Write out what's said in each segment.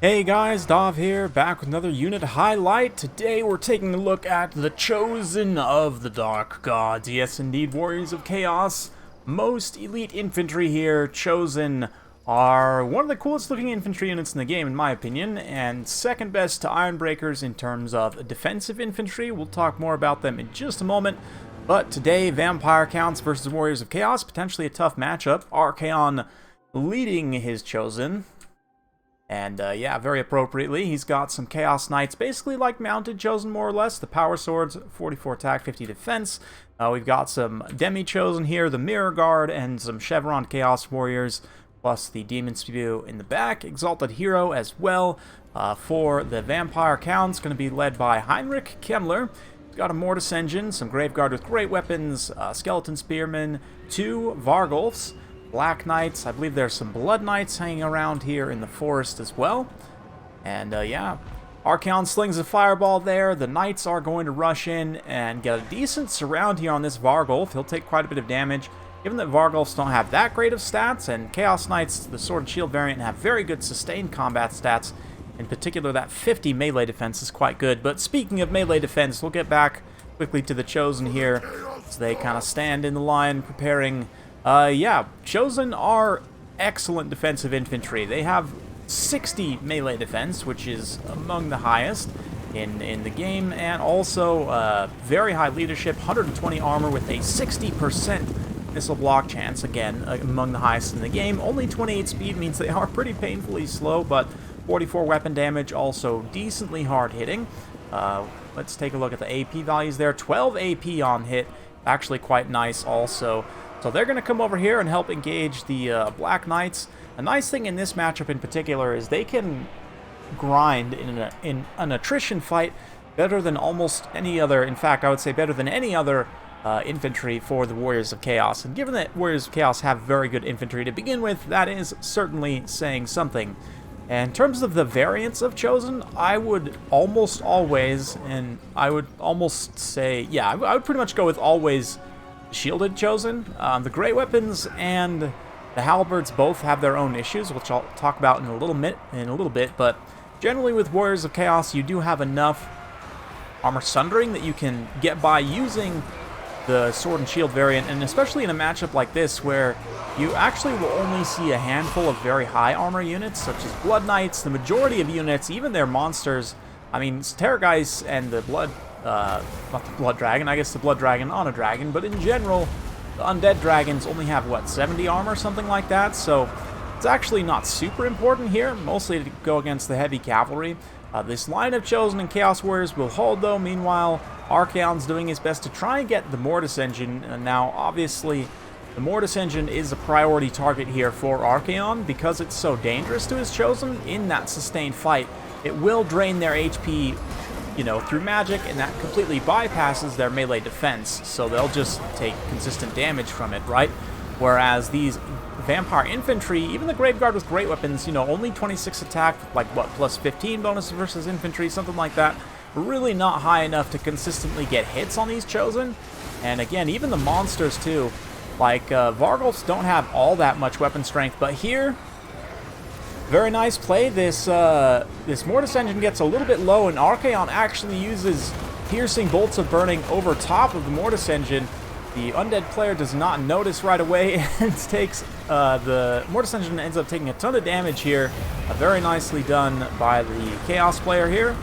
Hey guys, Dov here, back with another unit highlight. Today we're taking a look at the Chosen of the Dark Gods. Yes, indeed, Warriors of Chaos. Most elite infantry here. Chosen are one of the coolest looking infantry units in the game, in my opinion, and second best to Ironbreakers in terms of defensive infantry. We'll talk more about them in just a moment. But today, Vampire Counts versus Warriors of Chaos, potentially a tough matchup. Archaon leading his Chosen. And yeah, very appropriately, he's got some Chaos Knights, basically like mounted Chosen more or less. The Power Swords, 44 attack, 50 defense. We've got some Demi-Chosen here, the Mirror Guard, and some Chevron Chaos Warriors, plus the Demon Spew in the back. Exalted Hero as well. For the Vampire Counts, going to be led by Heinrich Kemmler. He's got a Mortis Engine, some Graveguard with great weapons, Skeleton Spearmen, 2 Vargulfs, Black Knights. I believe there's some Blood Knights hanging around here in the forest as well. And yeah, Archaon slings a fireball there. The Knights are going to rush in and get a decent surround here on this Vargulf. He'll take quite a bit of damage. Given that Vargulfs don't have that great of stats, and Chaos Knights, the Sword and Shield variant, have very good sustained combat stats. In particular, that 50 melee defense is quite good. But speaking of melee defense, we'll get back quickly to the Chosen here. So they kind of stand in the line preparing. Yeah, Chosen are excellent defensive infantry. They have 60 melee defense, which is among the highest in the game, and also very high leadership, 120 armor with a 60% missile block chance, again, among the highest in the game. Only 28 speed means they are pretty painfully slow, but 44 weapon damage, also decently hard hitting. Let's take a look at the AP values there. 12 AP on hit, actually quite nice also. So they're going to come over here and help engage the Black Knights. A nice thing in this matchup in particular is they can grind in an attrition fight better than almost any other. In fact, I would say better than any other infantry for the Warriors of Chaos. And given that Warriors of Chaos have very good infantry to begin with, that is certainly saying something. And in terms of the variants of Chosen, I would almost always, and I would almost say, yeah, I would pretty much go with always shielded Chosen. The great weapons and the halberds both have their own issues, which I'll talk about in a little bit. But generally, with Warriors of Chaos, you do have enough armor sundering that you can get by using the Sword and Shield variant, and especially in a matchup like this, where you actually will only see a handful of very high armor units, such as Blood Knights. The majority of units, even their monsters, I mean, Terrorgeist and the not the Blood Dragon, I guess the Blood Dragon on a dragon, but in general, the Undead Dragons only have, what, 70 armor, something like that, so it's actually not super important here, mostly to go against the heavy cavalry. This line of Chosen and Chaos Warriors will hold, though. Meanwhile, Archaon's doing his best to try and get the Mortis Engine, and now, obviously, the Mortis Engine is a priority target here for Archaon, because it's so dangerous to his Chosen in that sustained fight. It will drain their HP, you know, through magic, and that completely bypasses their melee defense, so they'll just take consistent damage from it, right? Whereas these Vampire Infantry, even the Graveguard with great weapons, you know, only 26 attack, like what, plus 15 bonus versus infantry, something like that, really not high enough to consistently get hits on these Chosen. And again, even the monsters too, like Vargulfs don't have all that much weapon strength, but here, very nice play. This Mortis Engine gets a little bit low, and Archaon actually uses Piercing Bolts of Burning over top of the Mortis Engine. The Undead player does not notice right away, and takes the Mortis Engine ends up taking a ton of damage here. Very nicely done by the Chaos player here.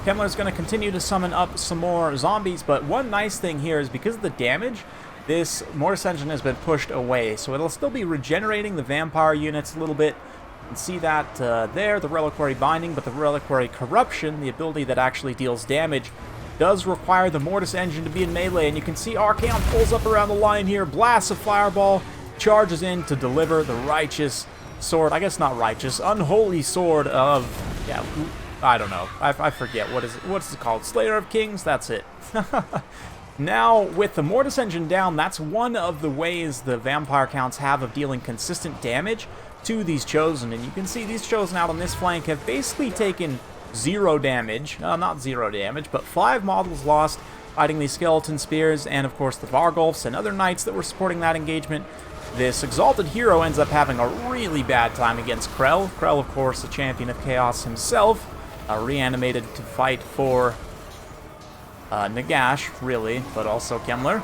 Kemmler's going to continue to summon up some more zombies, but one nice thing here is because of the damage, this Mortis Engine has been pushed away, so it'll still be regenerating the vampire units a little bit. You can see that there, the Reliquary Binding, but the Reliquary Corruption, the ability that actually deals damage, does require the Mortis Engine to be in melee, and you can see Archaon pulls up around the line here, blasts a fireball, charges in to deliver the righteous sword, I guess not righteous, unholy sword of, yeah, I don't know, I forget, what's it called, Slayer of Kings, that's it. Now, with the Mortis Engine down, that's one of the ways the Vampire Counts have of dealing consistent damage to these Chosen, and you can see these Chosen out on this flank have basically taken 0 damage, not 0 damage, but 5 models lost fighting these Skeleton Spears, and of course the Vargulfs and other Knights that were supporting that engagement this Exalted Hero ends up having a really bad time against Krell. Krell, of course, the champion of Chaos himself, reanimated to fight for Nagash, really, but also Kemmler.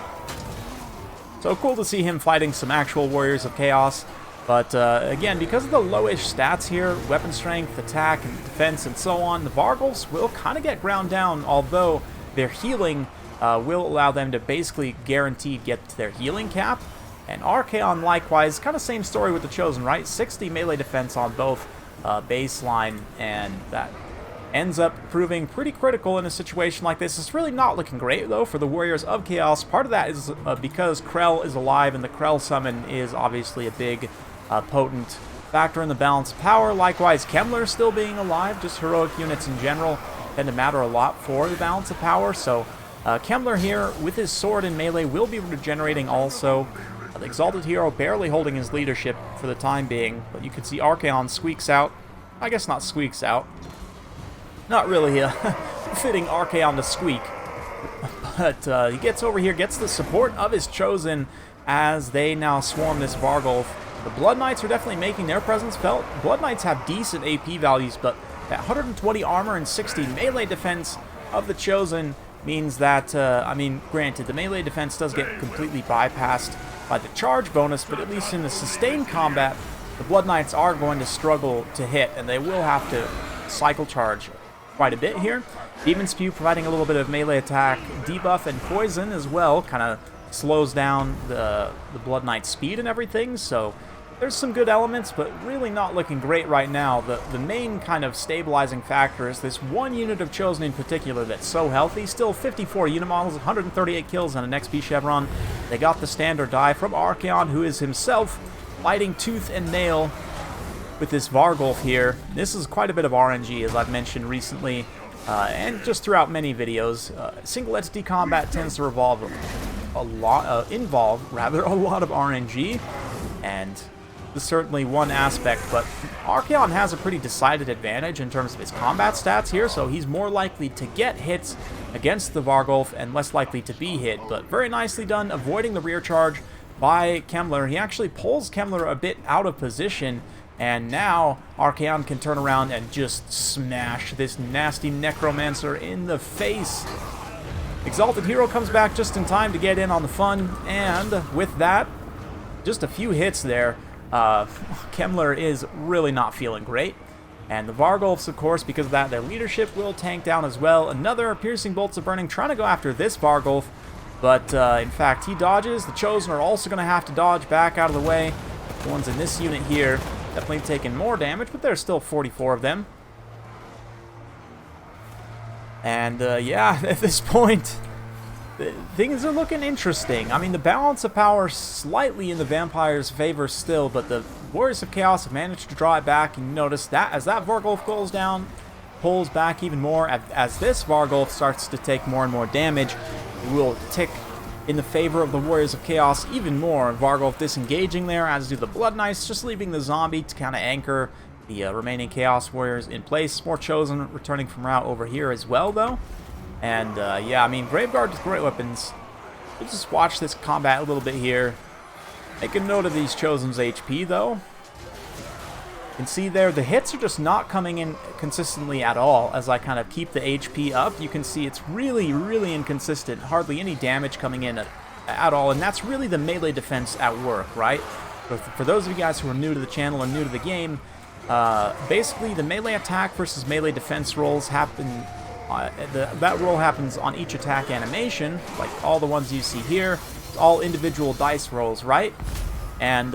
So cool to see him fighting some actual Warriors of Chaos. But again, because of the lowish stats here, weapon strength, attack, and defense, and so on, the Vargulfs will kind of get ground down, although their healing will allow them to basically guaranteed get to their healing cap. And Archaon, likewise, kind of same story with the Chosen, right? 60 melee defense on both baseline, and that ends up proving pretty critical in a situation like this. It's really not looking great, though, for the Warriors of Chaos. Part of that is because Krell is alive, and the Krell summon is obviously a big, potent factor in the balance of power. Likewise, Kemmler still being alive, just heroic units in general tend to matter a lot for the balance of power. So Kemmler here, with his sword in melee, will be regenerating also. The Exalted Hero barely holding his leadership for the time being, but you can see Archaon squeaks out. I guess not squeaks out. Not really a fitting Archaon to squeak. But he gets over here, gets the support of his Chosen as they now swarm this Vargulf. The Blood Knights are definitely making their presence felt. Blood Knights have decent AP values, but that 120 armor and 60 melee defense of the Chosen means that, I mean, granted, the melee defense does get completely bypassed by the charge bonus, but at least in the sustained combat, the Blood Knights are going to struggle to hit, and they will have to cycle charge quite a bit here. Demon Spew providing a little bit of melee attack, debuff, and poison as well, kind of slows down the Blood Knight's speed and everything, so there's some good elements, but really not looking great right now. The main kind of stabilizing factor is this one unit of Chosen in particular that's so healthy. Still 54 unit models, 138 kills, and an XP Chevron. They got the standard die from Archaon, who is himself fighting tooth and nail with this Vargulf here. This is quite a bit of RNG, as I've mentioned recently, and just throughout many videos. Single entity combat tends to involve a lot of RNG, and is certainly one aspect, but Archaon has a pretty decided advantage in terms of his combat stats here, so he's more likely to get hits against the Vargulf and less likely to be hit, but very nicely done, avoiding the rear charge by Kemmler. He actually pulls Kemmler a bit out of position, and now Archaon can turn around and just smash this nasty Necromancer in the face. Exalted Hero comes back just in time to get in on the fun, and with that, just a few hits there, Kemmler is really not feeling great. And the Vargulfs, of course, because of that, their leadership will tank down as well. Another Piercing Bolts of Burning trying to go after this Vargulf, but in fact he dodges. The Chosen are also going to have to dodge back out of the way. The ones in this unit here definitely taking more damage, but there's still 44 of them. And yeah, at this point, things are looking interesting. I mean, the balance of power slightly in the Vampire's favor still, but the Warriors of Chaos have managed to draw it back, and you notice that as that Vargulf goes down, pulls back even more. As this Vargulf starts to take more and more damage, it will tick in the favor of the Warriors of Chaos even more. Vargulf disengaging there, as do the Blood Knights, just leaving the zombie to kind of anchor the remaining Chaos Warriors in place. More Chosen returning from route over here as well, though. And yeah, I mean, Graveguard with great weapons. We'll just watch this combat a little bit here. Make a note of these Chosen's HP, though. You can see there, the hits are just not coming in consistently at all. As I kind of keep the HP up, you can see it's really, really inconsistent. Hardly any damage coming in at all, and that's really the melee defense at work, right? For those of you guys who are new to the channel or new to the game, basically the melee attack versus melee defense rolls happen. That roll happens on each attack animation, like all the ones you see here. It's all individual dice rolls, right? And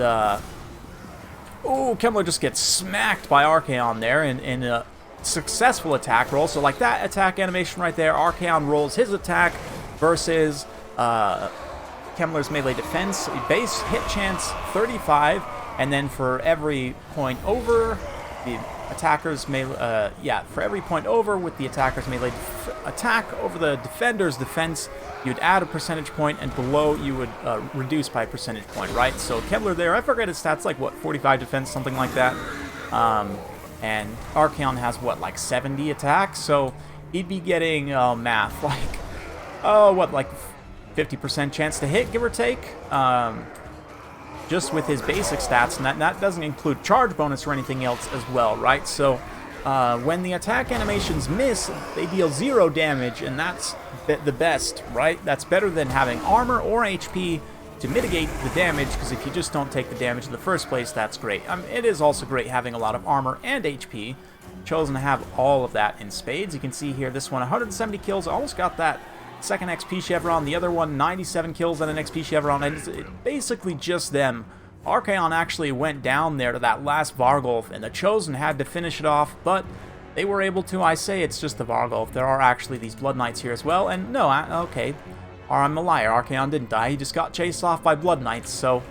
oh, Kemmler just gets smacked by Archaon there in a successful attack roll. So like that attack animation right there, Archaon rolls his attack versus Kemmler's melee defense. Base hit chance 35, and then for every point over, the attacker's melee, for every point over with the attacker's melee attack over the defender's defense, you'd add a percentage point, and below you would reduce by a percentage point, right? So Kemmler there, I forget his stats, like what, 45 defense, something like that. And Archaon has what, like 70 attacks, so he'd be getting math, like, what, like 50% chance to hit, give or take. just with his basic stats, and that doesn't include charge bonus or anything else as well, right? So when the attack animations miss, they deal 0 damage, and that's the best, right? That's better than having armor or HP to mitigate the damage, because if you just don't take the damage in the first place, that's great. It is also great having a lot of armor and HP. Chosen to have all of that in spades. You can see here, this one 170 kills, almost got that second XP chevron. The other one 97 kills and an XP chevron, and it's basically just them. Archaon actually went down there to that last Vargulf, and the Chosen had to finish it off, but they were able to. I say it's just the Vargulf. There are actually these Blood Knights here as well, and no, okay, I'm a liar. Archaon didn't die. He just got chased off by Blood Knights, so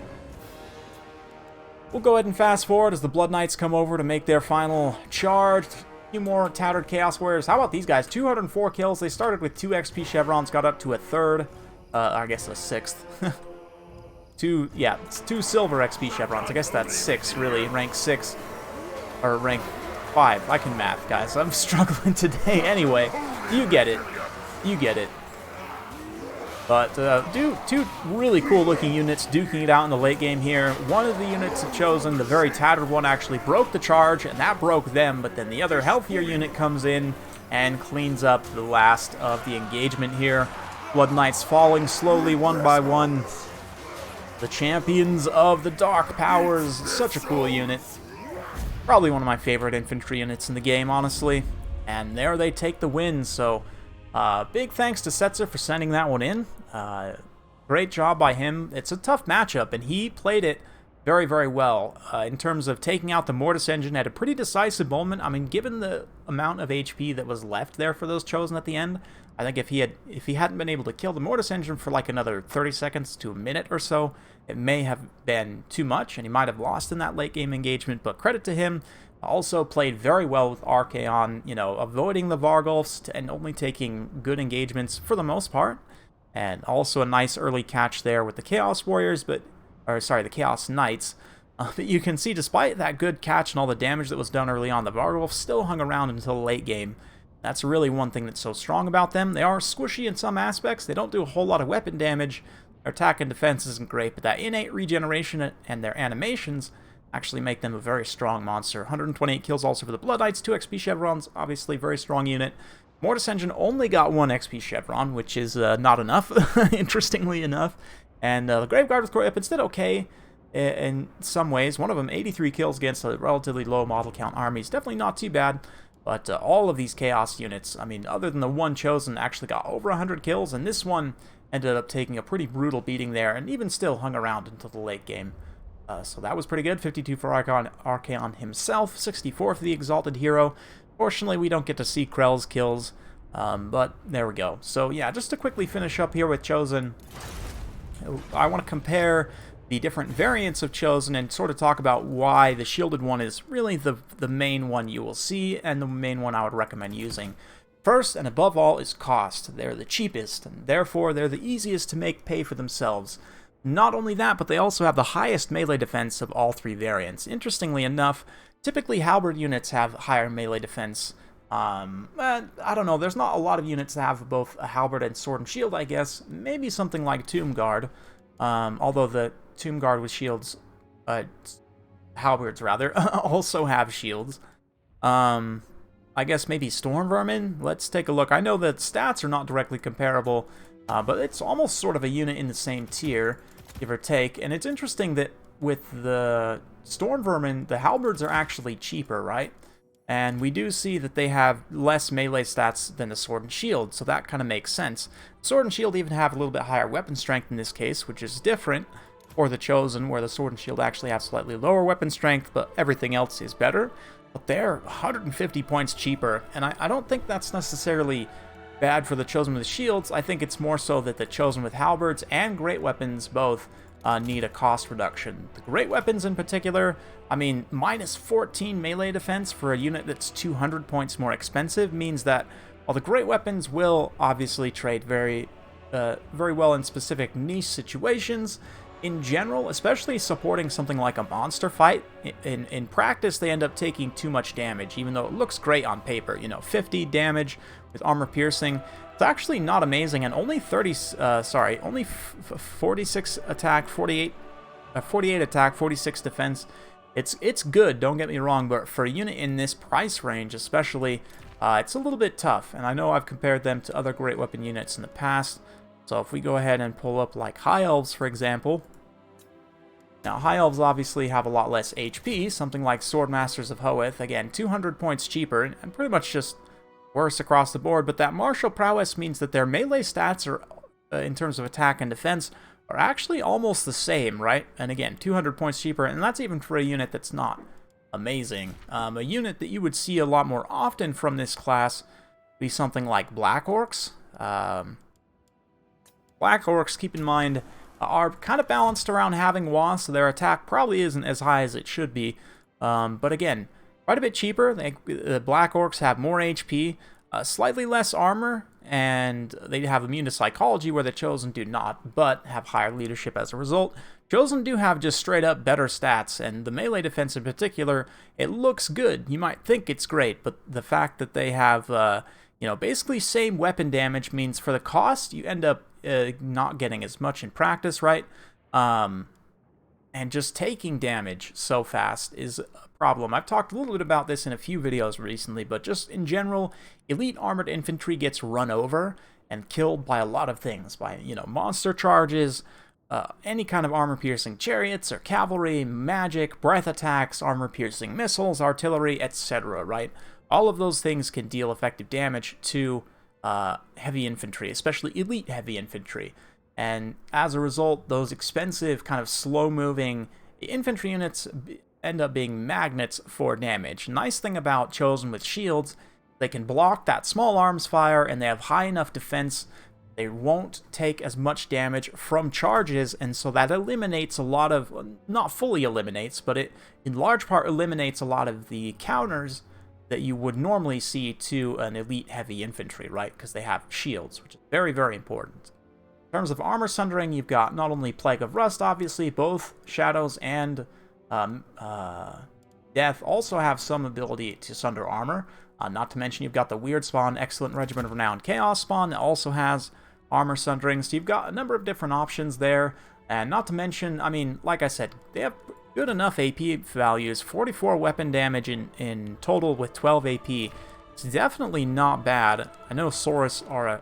we'll go ahead and fast forward as the Blood Knights come over to make their final charge. A few more tattered Chaos Warriors. How about these guys? 204 kills. They started with 2 XP chevrons, got up to a third. I guess a sixth. 2 silver XP chevrons. I guess that's 6, really. Rank 6. Or rank 5. I can math, guys. I'm struggling today. Anyway, you get it. You get it. But two really cool looking units duking it out in the late game here. One of the units have Chosen, the very tattered one, actually broke the charge, and that broke them, but then the other healthier unit comes in and cleans up the last of the engagement here. Blood Knights falling slowly one by one. The champions of the Dark Powers. Such a cool unit. Probably one of my favorite infantry units in the game, honestly. And there they take the win, so big thanks to Setzer for sending that one in. Great job by him. It's a tough matchup, and he played it very, very well in terms of taking out the Mortis engine at a pretty decisive moment. I mean, given the amount of HP that was left there for those Chosen at the end, I think if he hadn't been able to kill the Mortis engine for like another 30 seconds to a minute or so, it may have been too much, and he might have lost in that late game engagement. But credit to him. Also played very well with Archaon, you know, avoiding the Vargulfs and only taking good engagements for the most part. And also a nice early catch there with the Chaos Warriors, the Chaos Knights. But you can see, despite that good catch and all the damage that was done early on, the Vargulfs still hung around until the late game. That's really one thing that's so strong about them. They are squishy in some aspects. They don't do a whole lot of weapon damage. Their attack and defense isn't great, but that innate regeneration and their animations actually make them a very strong monster. 128 kills also for the Blood Knights, 2 XP chevrons, obviously very strong unit. Mortis Engine only got 1 XP chevron, which is not enough, interestingly enough. And the Graveguard with core weapons did okay in some ways. One of them, 83 kills against a relatively low model count army, is definitely not too bad. But all of these Chaos units, I mean, other than the one Chosen, actually got over 100 kills, and this one ended up taking a pretty brutal beating there, and even still hung around until the late game. So that was pretty good. 52 for Archaon himself, 64 for the Exalted Hero. Fortunately, we don't get to see Krell's kills, but there we go. So yeah, just to quickly finish up here with Chosen, I want to compare the different variants of Chosen and sort of talk about why the shielded one is really the main one you will see and the main one I would recommend using. First and above all is cost. They're the cheapest, and therefore they're the easiest to make pay for themselves. Not only that, but they also have the highest melee defense of all 3 variants. Interestingly enough, typically Halberd units have higher melee defense. I don't know, there's not a lot of units that have both a Halberd and Sword and Shield, I guess. Maybe something like Tomb Guard, although the Tomb Guard with shields, Halberds rather, also have shields. I guess maybe Storm Vermin? Let's take a look. I know that stats are not directly comparable, but it's almost sort of a unit in the same tier, give or take. And it's interesting that with the Storm Vermin, the Halberds are actually cheaper, right? And we do see that they have less melee stats than the Sword and Shield, so that kind of makes sense. Sword and Shield even have a little bit higher weapon strength in this case, which is different for the Chosen, where the Sword and Shield actually have slightly lower weapon strength, but everything else is better. But they're 150 points cheaper, and I don't think that's necessarily bad for the Chosen with shields. I think it's more so that the Chosen with halberds and great weapons both need a cost reduction. The great weapons in particular, I mean, minus 14 melee defense for a unit that's 200 points more expensive means that while the great weapons will obviously trade very well in specific niche situations, in general, especially supporting something like a monster fight, in practice they end up taking too much damage, even though it looks great on paper. You know, 50 damage with armor piercing. It's actually not amazing, and only 46 attack, 48 48 attack, 46 defense. It's good, don't get me wrong, but for a unit in this price range especially, it's a little bit tough. And I know I've compared them to other great weapon units in the past. So if we go ahead and pull up like High Elves, for example. Now, High Elves obviously have a lot less HP, something like Swordmasters of Hoeth. Again, 200 points cheaper, and pretty much just worse across the board. But that martial prowess means that their melee stats are, in terms of attack and defense, are actually almost the same, right? And again, 200 points cheaper, and that's even for a unit that's not amazing. A unit that you would see a lot more often from this class would be something like Black Orcs. Black Orcs, keep in mind, are kind of balanced around having wasps, so their attack probably isn't as high as it should be. But again, quite a bit cheaper. The Black Orcs have more HP, slightly less armor, and they have immune to psychology where the Chosen do not, but have higher leadership as a result. Chosen do have just straight up better stats, and the melee defense in particular, it looks good. You might think it's great, but the fact that they have, basically same weapon damage means for the cost, you end up not getting as much in practice, right? And just taking damage so fast is a problem. I've talked a little bit about this in a few videos recently, but just in general, elite armored infantry gets run over and killed by a lot of things, by, monster charges, any kind of armor-piercing chariots or cavalry, magic, breath attacks, armor-piercing missiles, artillery, etc., right? All of those things can deal effective damage to heavy infantry, especially elite heavy infantry. And as a result, those expensive, kind of slow-moving infantry units end up being magnets for damage. Nice thing about Chosen with shields, they can block that small arms fire, and they have high enough defense. They won't take as much damage from charges, and so that eliminates a lot of, not fully eliminates, but it in large part eliminates a lot of the counters that you would normally see to an elite heavy infantry, right? Because they have shields, which is very, very important. In terms of armor sundering, you've got not only Plague of Rust, obviously, both Shadows and Death also have some ability to sunder armor. Not to mention you've got the Weird Spawn, Excellent Regiment of Renown Chaos Spawn that also has armor sundering. So you've got a number of different options there. And not to mention, I mean, like I said, they have good enough AP values. 44 weapon damage in total with 12 AP. It's definitely not bad. I know Saurus are a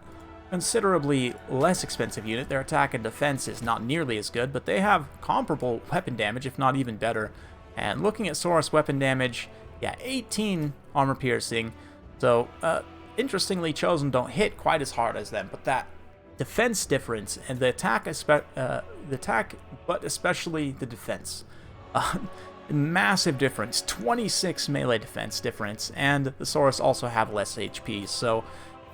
considerably less expensive unit. Their attack and defense is not nearly as good, but they have comparable weapon damage, if not even better. And looking at Saurus weapon damage, yeah, 18 armor piercing. So, interestingly, Chosen don't hit quite as hard as them, but that defense difference and the attack, but especially the defense, massive difference. 26 melee defense difference, and the Saurus also have less HP. So,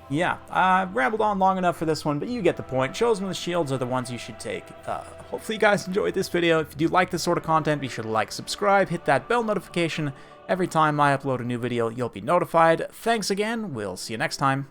yeah, I've rambled on long enough for this one, but you get the point. Chosen with shields are the ones you should take. Hopefully you guys enjoyed this video. If you do like this sort of content, be sure to like, subscribe, hit that bell notification. Every time I upload a new video, you'll be notified. Thanks again. We'll see you next time.